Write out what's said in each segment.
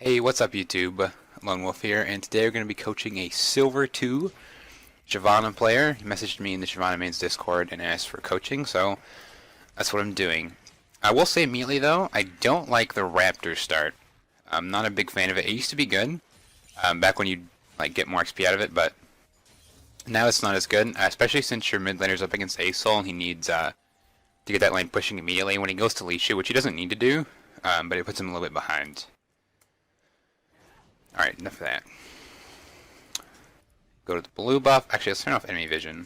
Hey, what's up YouTube? Lone Wolf here, and today we're going to be coaching a Silver 2 Shyvana player. He messaged me in the Shyvana mains Discord and asked for coaching, so that's what I'm doing. I will say immediately though, I don't like the Raptor start. I'm not a big fan of it. It used to be good, back when you get more XP out of it, but now it's not as good, especially since your mid laner's up against Asol and he needs to get that lane pushing immediately when he goes to leash you, which he doesn't need to do, but it puts him a little bit behind. Alright, enough of that. Go to the blue buff. Actually, let's turn off enemy vision.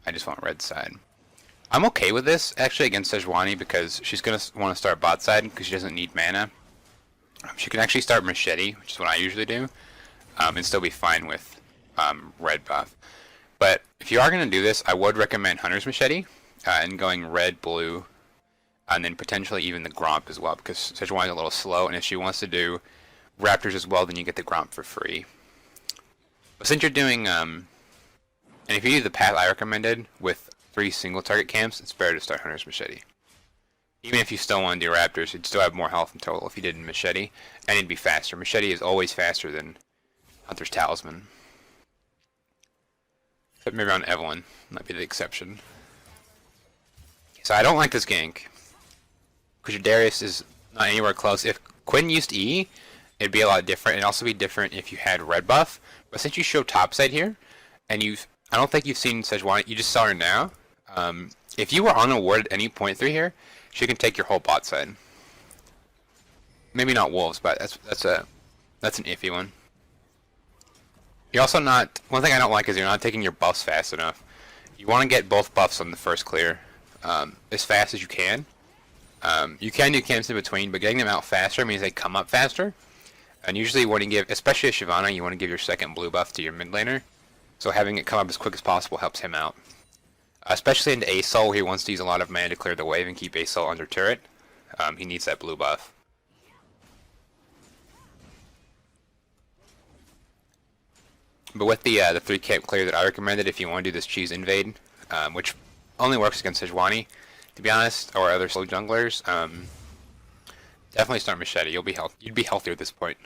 I just want red side. I'm okay with this, actually, against Sejuani because she's going to want to start bot side because she doesn't need mana. She can actually start Machete, which is what I usually do, and still be fine with red buff. But if you are going to do this, I would recommend Hunter's Machete and going red, blue, and then potentially even the Gromp as well because Sejuani's a little slow, and if she wants to do Raptors as well, then you get the Gromp for free. But since you're doing, and if you do the path I recommended with 3 single target camps, it's better to start Hunter's Machete. Even if you still want to do Raptors, you'd still have more health in total if you did Machete, and it'd be faster. Machete is always faster than Hunter's Talisman. Except maybe on Evelyn, might be the exception. So I don't like this gank, because your Darius is not anywhere close. If Quinn used E, it'd be a lot different. It'd also be different if you had red buff. But since you show topside here, and I don't think you've seen Sejuani, you just saw her now. If you were on a ward at any point through here, she can take your whole bot side. Maybe not wolves, but that's an iffy one. You're also not. One thing I don't like is you're not taking your buffs fast enough. You want to get both buffs on the first clear, as fast as you can. You can do camps in between, but getting them out faster means they come up faster. And usually when you give, especially a Shyvana, you want to give your second blue buff to your mid laner. So having it come up as quick as possible helps him out. Especially into Asol, he wants to use a lot of mana to clear the wave and keep Asol under turret. He needs that blue buff. But with the 3 camp clear that I recommended, if you want to do this cheese invade, which only works against Sejuani, to be honest, or other slow junglers, definitely start Machete. You'd be healthier at this point.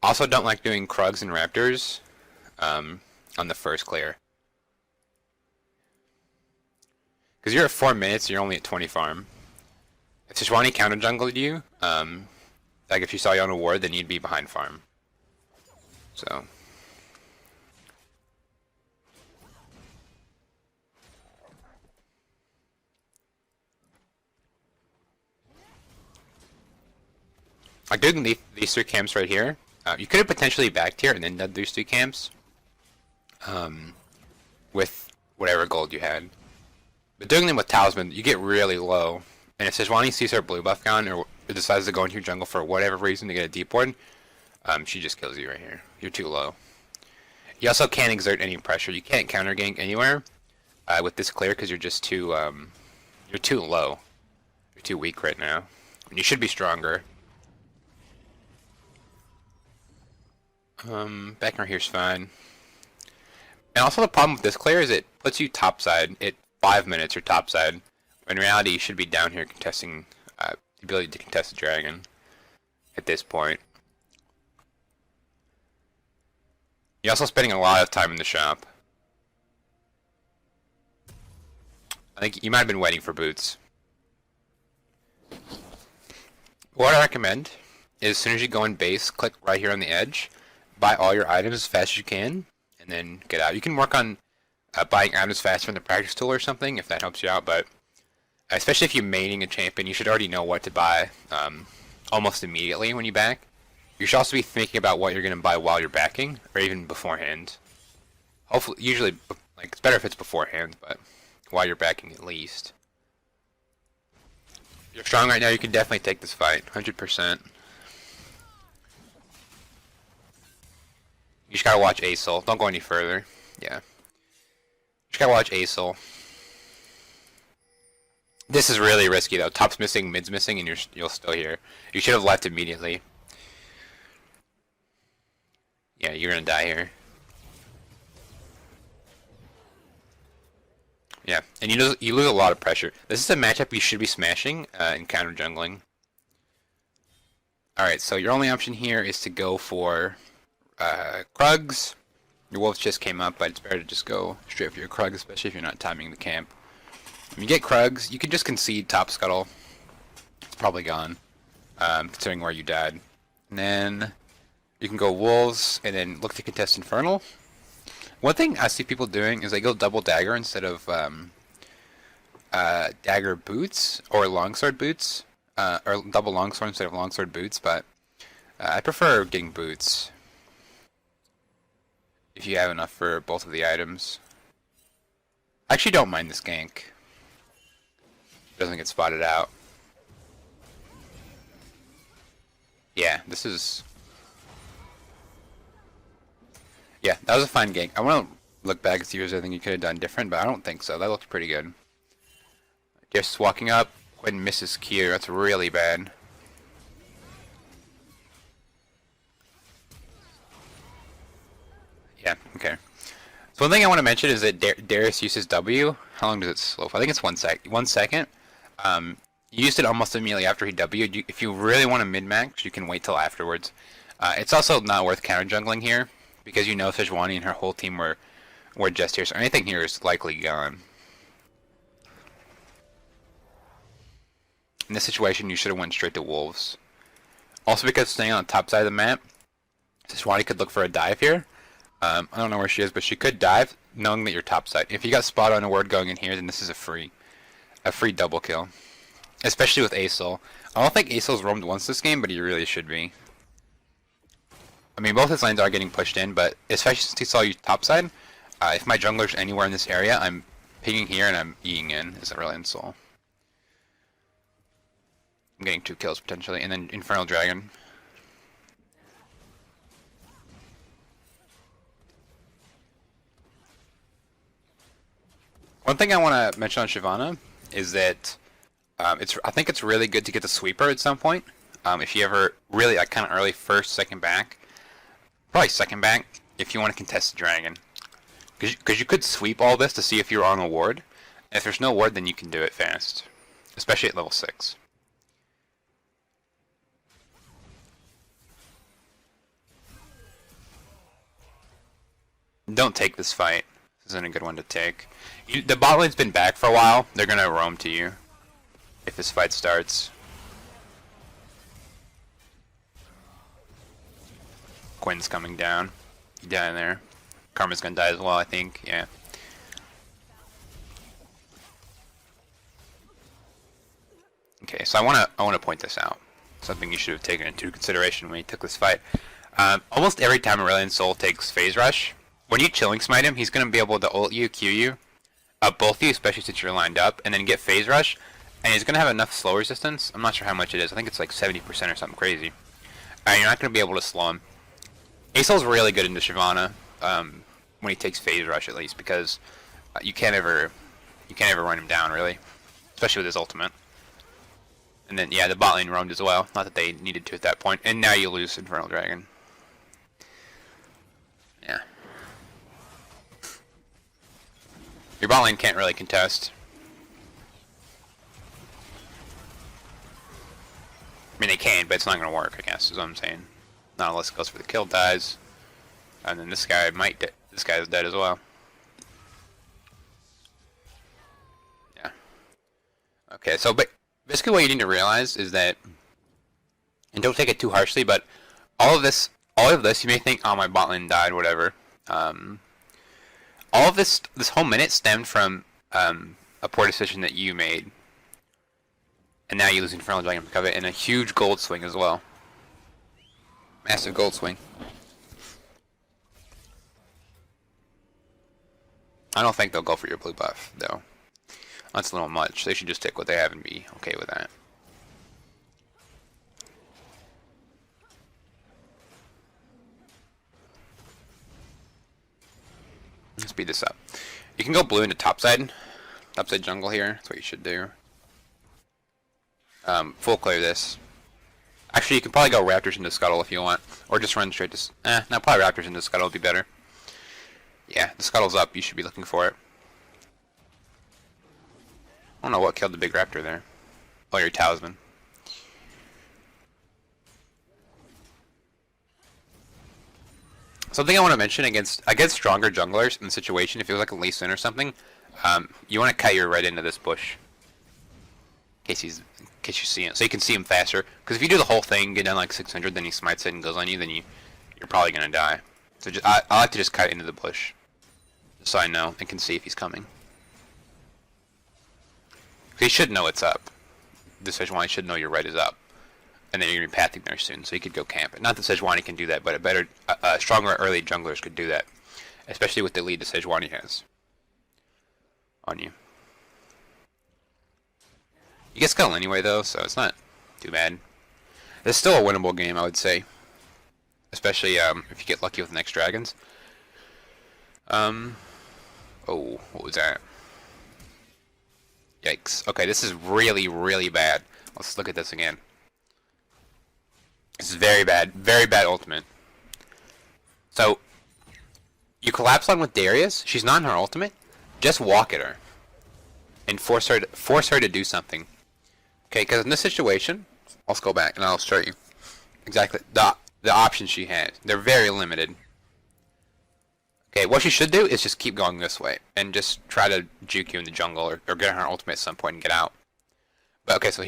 Also, don't like doing Krugs and Raptors on the first clear. Because you're at 4 minutes, you're only at 20 farm. If Sejuani counter jungled you, like if you saw you on a ward, then you'd be behind farm. So. Like doing these 3 camps right here, you could have potentially backed here and then done these 3 camps with whatever gold you had. But doing them with Talisman, you get really low. And if Sejuani sees her blue buff gone or decides to go into your jungle for whatever reason to get a deep ward, she just kills you right here. You're too low. You also can't exert any pressure. You can't counter gank anywhere with this clear because you're just too you're too low. You're too weak right now. And you should be stronger. Back right here's fine. And also the problem with this clear is it puts you topside at 5 minutes or topside. When in reality you should be down here contesting the ability to contest the dragon at this point. You're also spending a lot of time in the shop. I think you might have been waiting for boots. What I recommend is as soon as you go in base, click right here on the edge. Buy all your items as fast as you can, and then get out. You can work on buying items faster from the practice tool or something, if that helps you out, but especially if you're maining a champion, you should already know what to buy almost immediately when you back. You should also be thinking about what you're going to buy while you're backing, or even beforehand. Hopefully, usually, like it's better if it's beforehand, but while you're backing at least. If you're strong right now, you can definitely take this fight, 100%. You just gotta watch Asol. Don't go any further. Yeah. You just gotta watch Asol. This is really risky though. Top's missing, mid's missing, and you'll still here. You should have left immediately. Yeah, you're gonna die here. Yeah, and you lose a lot of pressure. This is a matchup you should be smashing in counter jungling. Alright, so your only option here is to go for Krugs. Your wolves just came up, but it's better to just go straight for your Krugs, especially if you're not timing the camp. When you get Krugs, you can just concede top scuttle. It's probably gone, considering where you died. And then you can go wolves, and then look to contest Infernal. One thing I see people doing is they go double dagger instead of dagger boots or longsword boots, or double longsword instead of longsword boots. But I prefer getting boots if you have enough for both of the items. I actually don't mind this gank. Doesn't get spotted out. Yeah, this is. Yeah, that was a fine gank. I want to look back and see if there's anything you could have done different, but I don't think so. That looked pretty good. Just walking up, Quinn misses Q. That's really bad. Yeah, okay. So one thing I want to mention is that Darius uses W. How long does it slow? I think it's 1 sec. 1 second. You used it almost immediately after he W'd. If you really want to min-max, you can wait till afterwards. It's also not worth counter-jungling here, because you know Sejuani and her whole team were just here, so anything here is likely gone. In this situation, you should have went straight to wolves. Also, because staying on the top side of the map, Sejuani could look for a dive here. I don't know where she is, but she could dive, knowing that you're top side. If you got spot on a word going in here, then this is a free double kill. Especially with Acel. I don't think Acel's roamed once this game, but he really should be. I mean, both his lanes are getting pushed in, but especially since he saw you topside, if my jungler's anywhere in this area, I'm pinging here and I'm Eing in as a Aurelion Soul. I'm getting 2 kills potentially, and then Infernal Dragon. One thing I want to mention on Shyvana is that I think it's really good to get the sweeper at some point. If you ever really like kind of early first, second back, probably second back if you want to contest the dragon, because you could sweep all this to see if you're on a ward. And if there's no ward, then you can do it fast, especially at level 6. Don't take this fight. This isn't a good one to take. The bot lane's been back for a while. They're gonna roam to you if this fight starts. Quinn's coming down. He died there. Karma's gonna die as well, I think. Yeah. Okay, so I wanna point this out. Something you should have taken into consideration when you took this fight. Almost every time Aurelion Soul takes phase rush, when you chilling smite him, he's gonna be able to ult you, Q you, both of you, especially since you're lined up, and then get phase rush, and he's gonna have enough slow resistance. I'm not sure how much it is. I think it's like 70% or something crazy. You're not gonna be able to slow him. Acel's really good into Shyvana when he takes phase rush, at least, because you can't ever run him down really, especially with his ultimate. And then yeah, the bot lane roamed as well. Not that they needed to at that point. And now you lose Infernal Dragon. Yeah. Your bot lane can't really contest. I mean, they can, but it's not going to work, I guess, is what I'm saying. Not unless it goes for the kill, dies. And then this guy might this guy is dead as well. Yeah. Okay, so but basically what you need to realize is that, and don't take it too harshly, but all of this you may think, oh, my bot lane died, whatever. All of this whole minute stemmed from a poor decision that you made. And now you lose Infernal Dragon to cover it, and a huge gold swing as well. Massive gold swing. I don't think they'll go for your blue buff, though. That's a little much. They should just take what they have and be okay with that. Let's speed this up. You can go blue into topside jungle here. That's what you should do. Full clear this. Actually, you can probably go Raptors into Scuttle if you want, or just run straight to. No, probably Raptors into Scuttle would be better. Yeah, the Scuttle's up. You should be looking for it. I don't know what killed the big Raptor there. Oh, your Talisman. Something I want to mention against stronger junglers in the situation, if it was like a Lee Sin or something, you want to cut your right into this bush. In case you see him, so you can see him faster. Because if you do the whole thing, get down like 600, then he smites it and goes on you, then you're probably gonna die. So I like to just cut into the bush, just so I know and can see if he's coming. He should know it's up. The Sejuani should know your right is up, and then you're gonna be pathing there soon, so you could go camp it. Not that Sejuani can do that, but stronger early junglers could do that, especially with the lead that Sejuani has on you. You get skull anyway though, so it's not too bad. It's still a winnable game, I would say, especially if you get lucky with the next dragons. Oh, what was that? Yikes. Okay, this is really, really bad. Let's look at this again. This is very bad ultimate. So, you collapse on with Darius. She's not in her ultimate. Just walk at her and force her to do something. Okay, because in this situation, let's go back and I'll show you exactly the options she has. They're very limited. Okay, what she should do is just keep going this way and just try to juke you in the jungle or get her ultimate at some point and get out. But okay, so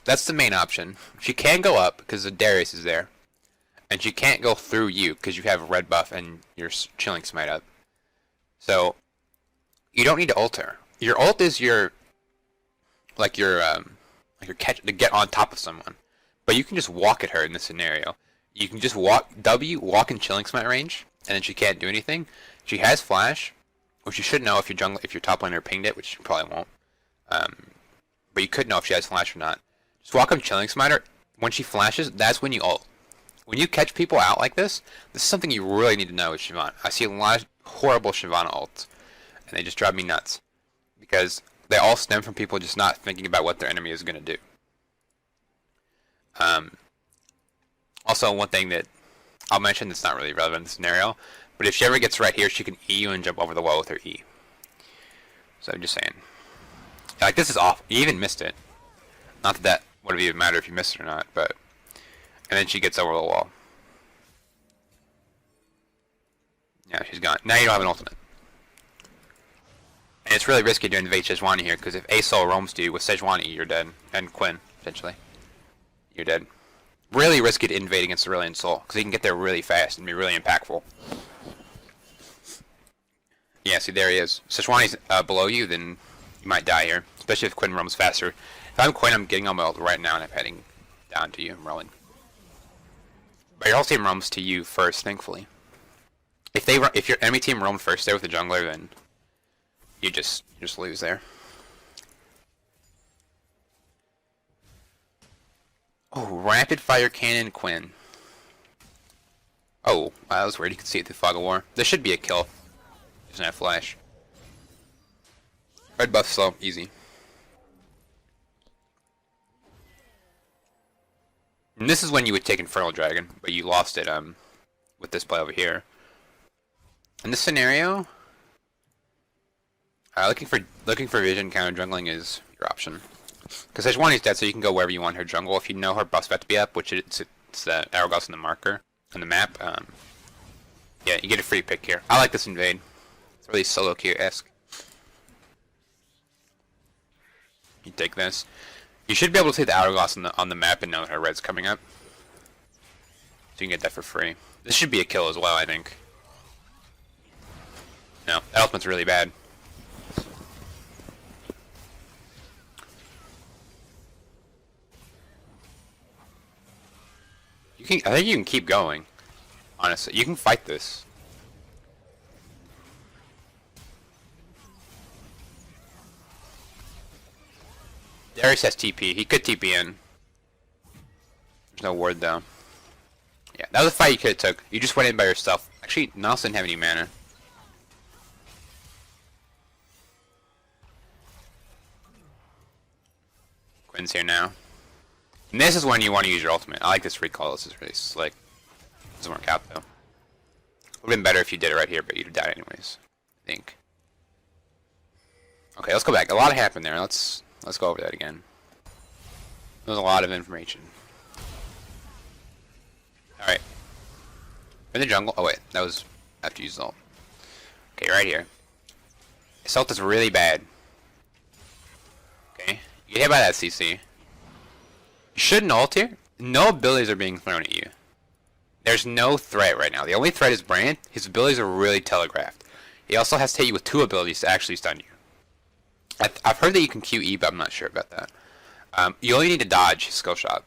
that's the main option. She can go up because the Darius is there, and she can't go through you because you have a red buff and you're chilling smite up. So you don't need to ult her. Your ult is your catch to get on top of someone, but you can just walk at her in this scenario. You can just walk in chilling smite range, and then she can't do anything. She has flash, which you should know if your top laner pinged it, which you probably won't. But you could know if she has flash or not. Just walk up chilling smiter. When she flashes, that's when you ult. When you catch people out like this is something you really need to know with Shyvana. I see a lot of horrible Shyvana ults, and they just drive me nuts because they all stem from people just not thinking about what their enemy is going to do. Also, one thing that I'll mention that's not really relevant in this scenario, but if she ever gets right here, she can E you and jump over the wall with her E. So I'm just saying. Like, this is off. You even missed it. Not that that would even matter if you missed it or not, but... And then she gets over the wall. Yeah, she's gone. Now you don't have an ultimate. And it's really risky to invade Sejuani here, because if Asol roams to you with Sejuani, you're dead. And Quinn, potentially. You're dead. Really risky to invade against Aurelion Sol, because he can get there really fast and be really impactful. Yeah, see, there he is. Sejuani's below you, then you might die here. Especially if Quinn roams faster. If I'm Quinn, I'm getting on my ult right now, and I'm heading down to you. I'm rolling. But your whole team roams to you first, thankfully. If your enemy team roamed first there with the jungler, then you just lose there. Oh, rapid fire cannon Quinn. Oh, wow, that was weird. You can see it through Fog of War. There should be a kill. Doesn't have flash. Red buff slow, easy. And this is when you would take Infernal Dragon, but you lost it with this play over here. In this scenario, looking for vision counter jungling is your option. Because Sejuani's dead, so you can go wherever you want her jungle. If you know her buff's about to be up, which it's the Aragos on the marker on the map. Yeah, you get a free pick here. I like this invade. It's really solo queue-esque. You take this. You should be able to see the Hourglass on the map and know that her red's coming up. So you can get that for free. This should be a kill as well, I think. No, that ultimate's really bad. I think you can keep going. Honestly, you can fight this. Darius has TP. He could TP in. There's no ward though. Yeah, that was a fight you could have took. You just went in by yourself. Actually, Niles didn't have any mana. Quinn's here now. And this is when you want to use your ultimate. I like this recall. This is really slick. Doesn't work out though. Would have been better if you did it right here, but you'd have died anyways. I think. Okay, let's go back. A lot happened there. Let's go over that again. There's a lot of information. Alright. In the jungle. Oh wait, that was after you used ult. Okay, right here. His ult is really bad. Okay, you get hit by that CC. You shouldn't ult here. No abilities are being thrown at you. There's no threat right now. The only threat is Brand. His abilities are really telegraphed. He also has to hit you with 2 abilities to actually stun you. I've heard that you can QE, but I'm not sure about that. You only need to dodge his skill shot.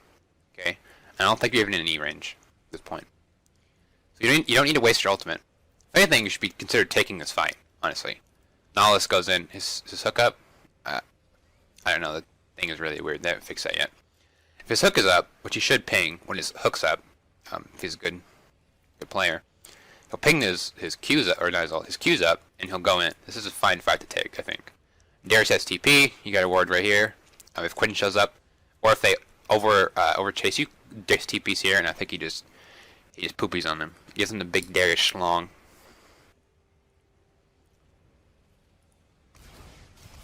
Okay? I don't think you're even in E range at this point. So you don't need to waste your ultimate. If anything, you should be considered taking this fight, honestly. Nautilus goes in. His hook up. I don't know. The thing is really weird. They haven't fixed that yet. If his hook is up, which he should ping when his hook's up, if he's a good player, he'll ping his Q's up, or not his Q's up, and he'll go in. This is a fine fight to take, I think. Darius has TP. You got a ward right here. If Quinn shows up, or if they over chase you, Darius TP's here, and I think he just poopies on them. He gives him the big Darius schlong.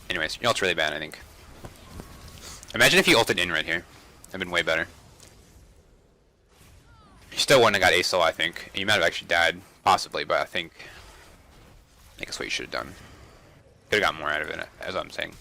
Anyways, your ult's really bad, I think. Imagine if you ulted in right here. That'd been way better. You still wouldn't have got ASOL, I think. You might have actually died, possibly, but I think that's what you should have done. Could have got more out of it, as I'm saying.